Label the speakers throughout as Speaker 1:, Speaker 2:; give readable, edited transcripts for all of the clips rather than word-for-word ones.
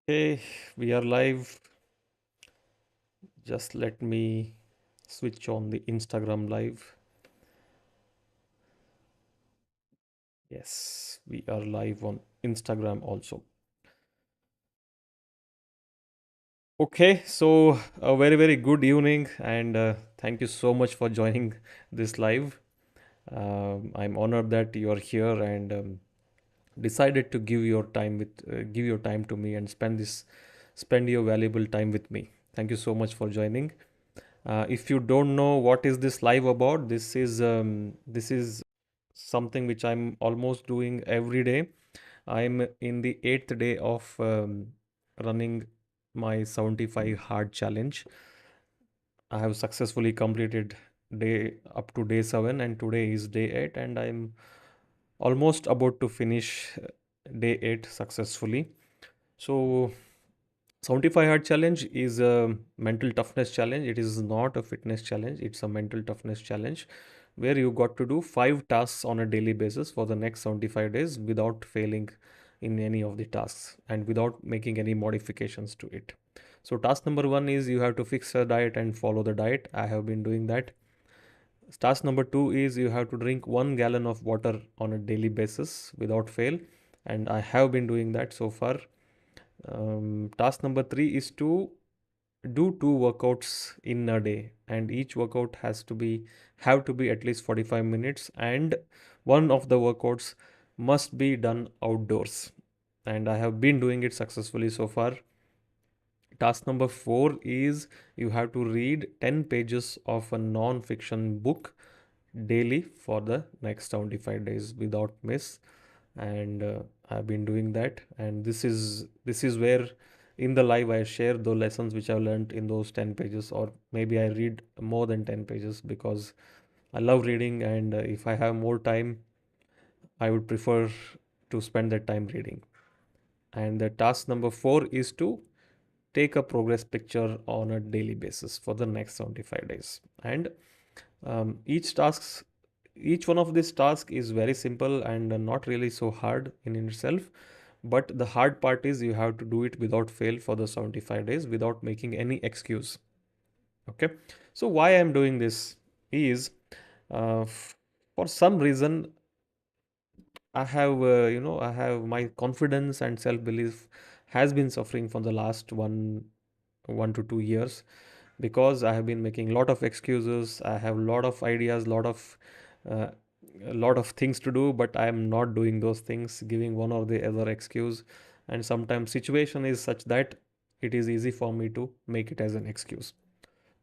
Speaker 1: Okay, we are live. Just let me switch on the Instagram live. Yes, we are live on Instagram also. Okay, so a very, very good evening, and thank you so much for joining this live. I'm honored that you are here and decided to give your time to me and spend your valuable time with me. Thank you so much for joining. If you don't know what is this live about, this is something which I'm almost doing every day. I'm in the eighth day of running my 75 hard challenge. I have successfully completed day up to day 7, and today is day 8, and I'm almost about to finish day 8 successfully. So 75 hard challenge is a mental toughness challenge. It is not a fitness challenge, it's a mental toughness challenge where you got to do 5 tasks on a daily basis for the next 75 days without failing in any of the tasks and without making any modifications to it. So, task number 1 is you have to fix a diet and follow the diet. I have been doing that. Task number 2 is you have to drink 1 gallon of water on a daily basis without fail, and I have been doing that so far. Task number 3 is to do 2 workouts in a day, and each workout have to be at least 45 minutes, and one of the workouts must be done outdoors, and I have been doing it successfully so far. Task number 4 is you have to read 10 pages of a non-fiction book daily for the next 75 days without miss, and I've been doing that, and this is where in the live I share the lessons which I've learned in those 10 pages, or maybe I read more than 10 pages because I love reading, and if I have more time I would prefer to spend that time reading. And the task number 4 is to take a progress picture on a daily basis for the next 75 days, and each one of these tasks is very simple and not really so hard in itself, but the hard part is you have to do it without fail for the 75 days without making any excuse. Okay, so why I'm doing this is for some reason I have my confidence and self belief has been suffering for the last 1 to 2 years because I have been making a lot of excuses. I have a lot of ideas, uh, a lot of things to do, but I am not doing those things, giving one or the other excuse. And sometimes situation is such that it is easy for me to make it as an excuse.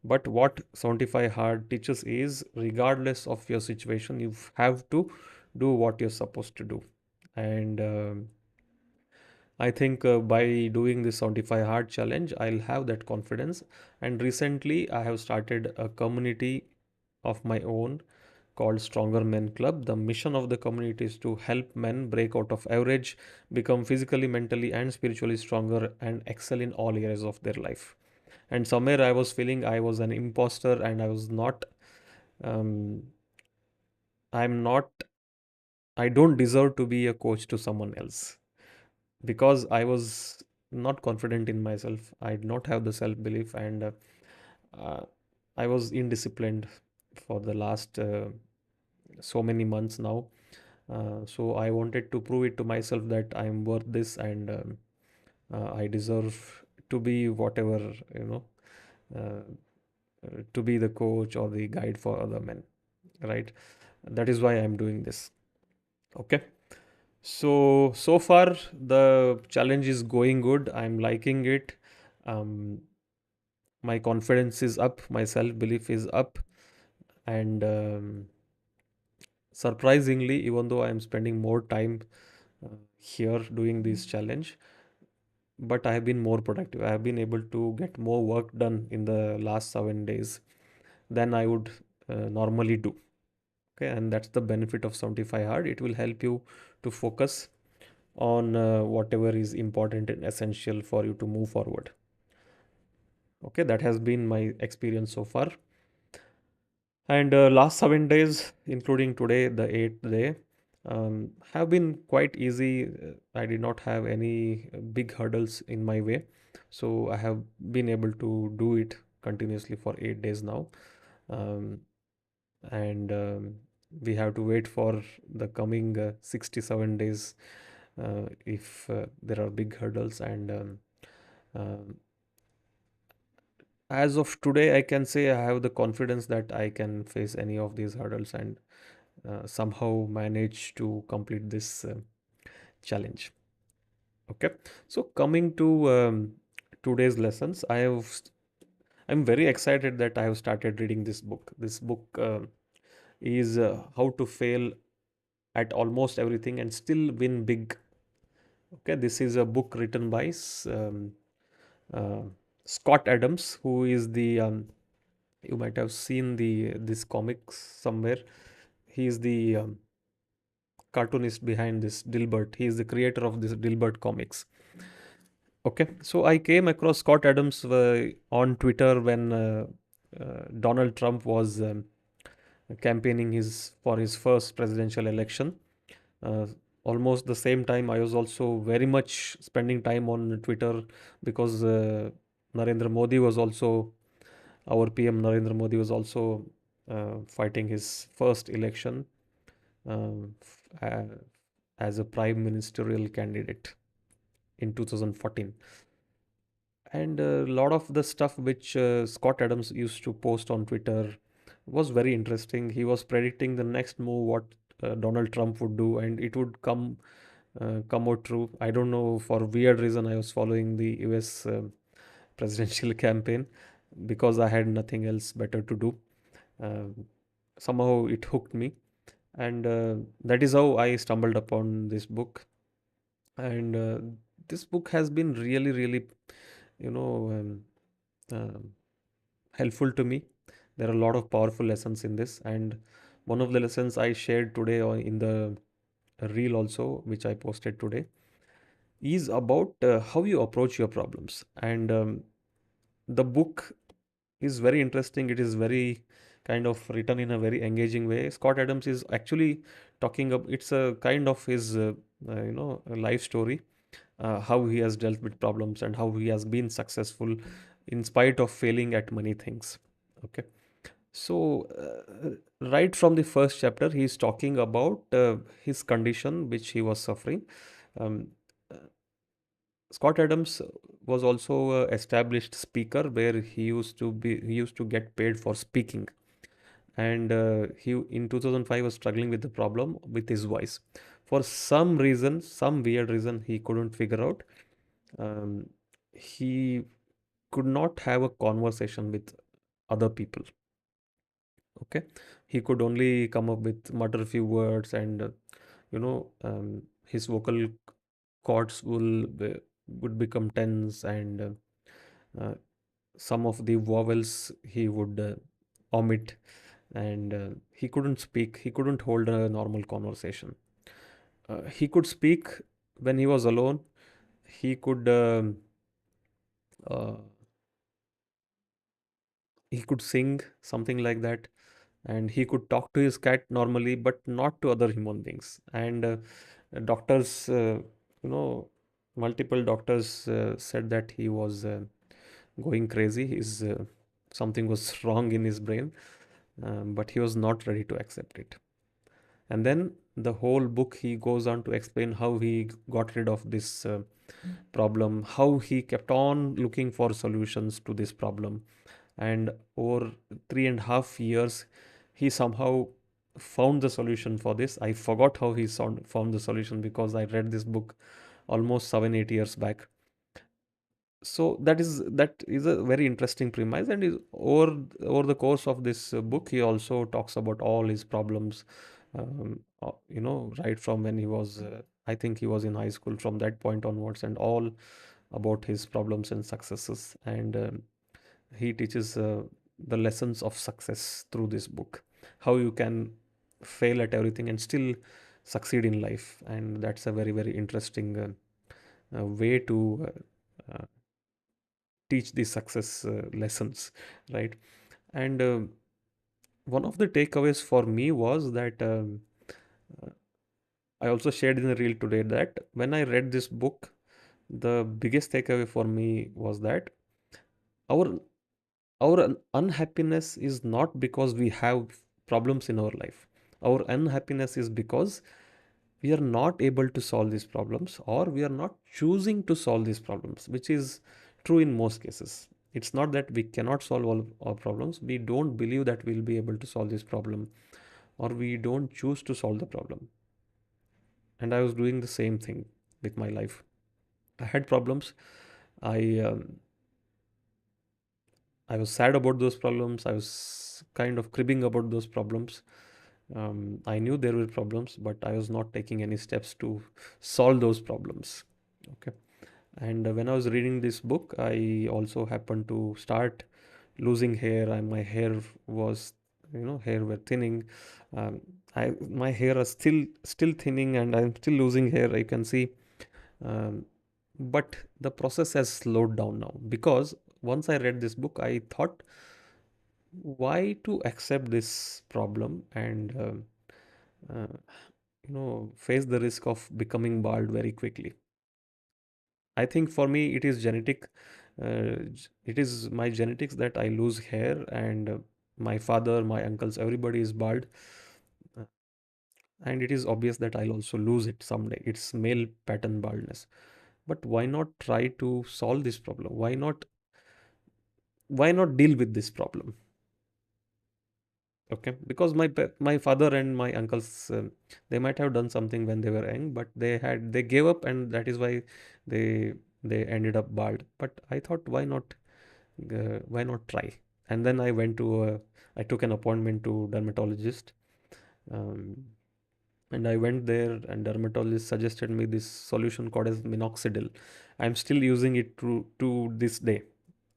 Speaker 1: But what 75 hard teaches is regardless of your situation, you have to do what you're supposed to do. And I think by doing this 75 hard challenge, I'll have that confidence. And recently, I have started a community of my own called Stronger Men Club. The mission of the community is to help men break out of average, become physically, mentally, and spiritually stronger, and excel in all areas of their life. And somewhere I was feeling I was an imposter and I was not, um, I'm not, I don't deserve to be a coach to someone else because I was not confident in myself. I did not have the self belief, and uh, I was indisciplined for the last so many months now. So I wanted to prove it to myself that I am worth this, and I deserve to be whatever, you know, to be the coach or the guide for other men, right? That is why I'm doing this. Okay. So far the challenge is going good. I'm liking it. Um, my confidence is up, my self belief is up, and surprisingly, even though I'm spending more time here doing this challenge, but I have been more productive. I have been able to get more work done in the last 7 days than I would normally do. Okay, and that's the benefit of 75 hard. It will help you to focus on whatever is important and essential for you to move forward. Okay, that has been my experience so far. And last 7 days, including today, the eighth day, have been quite easy. I did not have any big hurdles in my way. So I have been able to do it continuously for 8 days now. Um, and we have to wait for the coming 67 days if there are big hurdles. And um, as of today, I can say I have the confidence that I can face any of these hurdles and somehow manage to complete this challenge. Okay, so coming to today's lessons, I'm very excited that I have started reading this book. This book is How to Fail at Almost Everything and Still Win Big. Okay, this is a book written by uh, Scott Adams, who is the you might have seen the this comics somewhere. He is the cartoonist behind this Dilbert. He is the creator of this Dilbert comics. Okay, so I came across Scott Adams on Twitter when Donald Trump was campaigning his for his first presidential election. Uh, Almost the same time, I was also very much spending time on Twitter because Narendra Modi was also our PM. Narendra Modi was also fighting his first election as a prime ministerial candidate in 2014. And a lot of the stuff which Scott Adams used to post on Twitter was very interesting. He was predicting the next move, what Donald Trump would do, and it would come out true. I don't know, for weird reason, I was following the US presidential campaign because I had nothing else better to do. Um Somehow it hooked me, and that is how I stumbled upon this book. And this book has been really, really, you know, um, helpful to me. There are a lot of powerful lessons in this, and one of the lessons I shared today in the reel also, which I posted today, is about how you approach your problems. And the book is very interesting. It is very kind of written in a very engaging way. Scott Adams is actually talking about, it's a kind of his a life story, how he has dealt with problems and how he has been successful in spite of failing at many things. Okay, so right from the first chapter, he is talking about his condition which he was suffering. um, uh, Scott Adams was also a established speaker where he used to get paid for speaking. And he in 2005 was struggling with the problem with his voice. For some reason, some weird reason he couldn't figure out, um, he could not have a conversation with other people. Okay, he could only come up with mutter a few words, and his vocal cords would become tense, and uh, some of the vowels he would omit, and he couldn't speak. He couldn't hold a normal conversation. He could speak when he was alone. He could uh, he could sing something like that, and he could talk to his cat normally, but not to other human beings. And doctors, you know, multiple doctors said that he was going crazy. His something was wrong in his brain, but he was not ready to accept it. And then the whole book he goes on to explain how he got rid of this problem, how he kept on looking for solutions to this problem, and over 3.5 years he somehow found the solution for this. I forgot how he found the solution because I read this book almost 7 8 years back. So that is a very interesting premise, and over the course of this book he also talks about all his problems, right from when he was I think he was in high school, from that point onwards, and all about his problems and successes. And he teaches the lessons of success through this book, how you can fail at everything and still succeed in life. And that's a very, very interesting way to teach these success lessons, right? And one of the takeaways for me was that I also shared in the reel today that when I read this book, the biggest takeaway for me was that our unhappiness is not because we have problems in our life. Our unhappiness is because we are not able to solve these problems, or we are not choosing to solve these problems, which is true in most cases. It's not that we cannot solve all our problems, we don't believe that we'll be able to solve this problem, or we don't choose to solve the problem. And I was doing the same thing with my life. I had problems. I um, i was sad about those problems. I was kind of cribbing about those problems. I knew there were problems, but I was not taking any steps to solve those problems. Okay. And when I was reading this book, I also happened to start losing hair, and my hair was, hair were thinning. Um, my hair is still thinning, and I'm still losing hair. You can see, um, but the process has slowed down now, because once I read this book, I thought, why to accept this problem and uh, face the risk of becoming bald very quickly. I think for me it is genetic. It is my genetics that I lose hair, and my father, my uncles, everybody is bald. Uh, and it is obvious that I'll also lose it someday. It's male pattern baldness. But why not try to solve this problem? Why not deal with this problem? Okay, because my father and my uncles, they might have done something when they were young, but they gave up, and that is why they they ended up bald. But I thought, why not try? And then I took an appointment to dermatologist, um, and I went there, and dermatologist suggested me this solution called as minoxidil. I'm still using it to this day.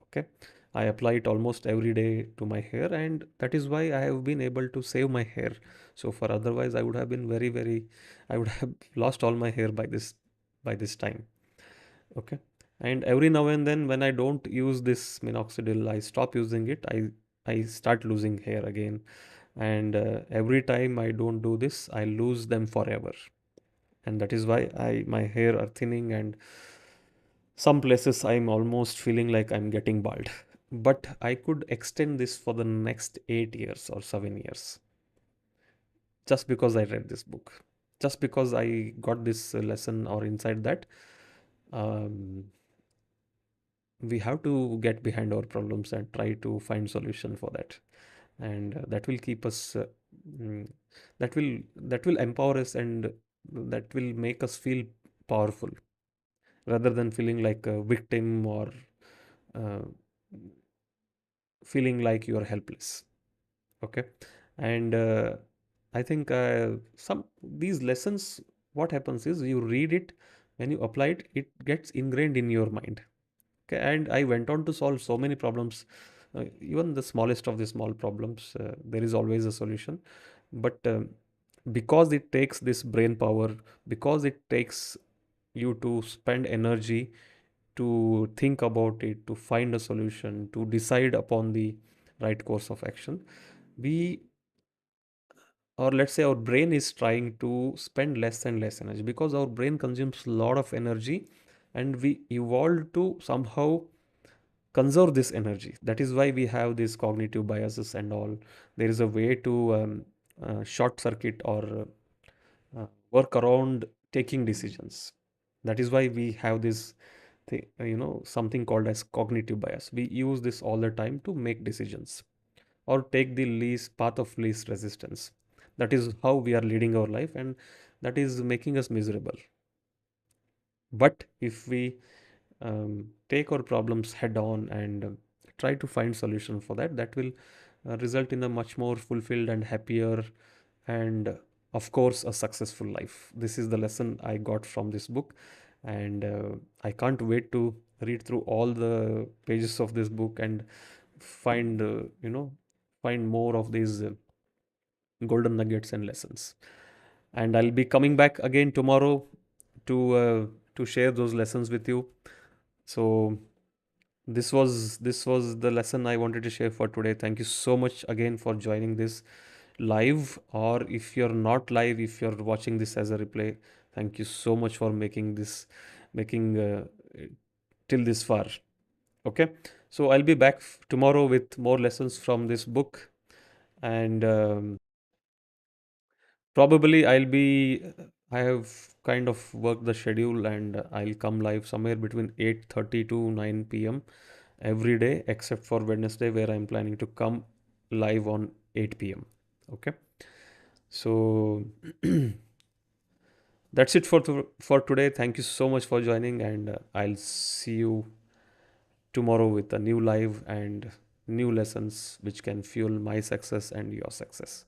Speaker 1: Okay. I apply it almost every day to my hair, and that is why I have been able to save my hair so far. Otherwise, I would have been I would have lost all my hair by this time. Okay. And every now and then, when I don't use this minoxidil, I stop using it. I start losing hair again, and every time I don't do this, I lose them forever. And that is why I my hair are thinning, and some places I'm almost feeling like I'm getting bald. But I could extend this for the next 8 years or 7 years, just because I read this book, just because I got this lesson or insight that um, we have to get behind our problems and try to find solution for that. And that will keep us mm, that will empower us, and that will make us feel powerful, rather than feeling like a victim, or uh, feeling like you are helpless. Okay. And I think some these lessons, what happens is, you read it, when you apply it, it gets ingrained in your mind. Okay. And I went on to solve so many problems. Even the smallest of the small problems, there is always a solution. But because it takes this brain power, because it takes you to spend energy to think about it, to find a solution, to decide upon the right course of action, we, or let's say our brain is trying to spend less and less energy, because our brain consumes a lot of energy, and we evolved to somehow conserve this energy. That is why we have these cognitive biases and all. There is a way to short circuit, or work around taking decisions. That is why we have this something called as cognitive bias. We use this all the time to make decisions, or take the least path of least resistance. That is how we are leading our life, and that is making us miserable. But if we take our problems head on, and try to find solution for that, that will result in a much more fulfilled and happier, and of course, a successful life. This is the lesson I got from this book, and I can't wait to read through all the pages of this book, and find find more of these golden nuggets and lessons. And I'll be coming back again tomorrow to share those lessons with you. So this was the lesson I wanted to share for today. Thank you so much again for joining this. live, or if you're not live, if you're watching this as a replay, thank you so much for making till this far. Okay, so I'll be back tomorrow with more lessons from this book, and probably I have kind of worked the schedule, and I'll come live somewhere between 8:30 to 9 p.m. every day except for Wednesday, where I'm planning to come live on 8 p.m. Okay. So that's it for today. Thank you so much for joining, and I'll see you tomorrow with a new live and new lessons which can fuel my success and your success.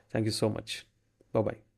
Speaker 1: Thank you so much. Bye bye.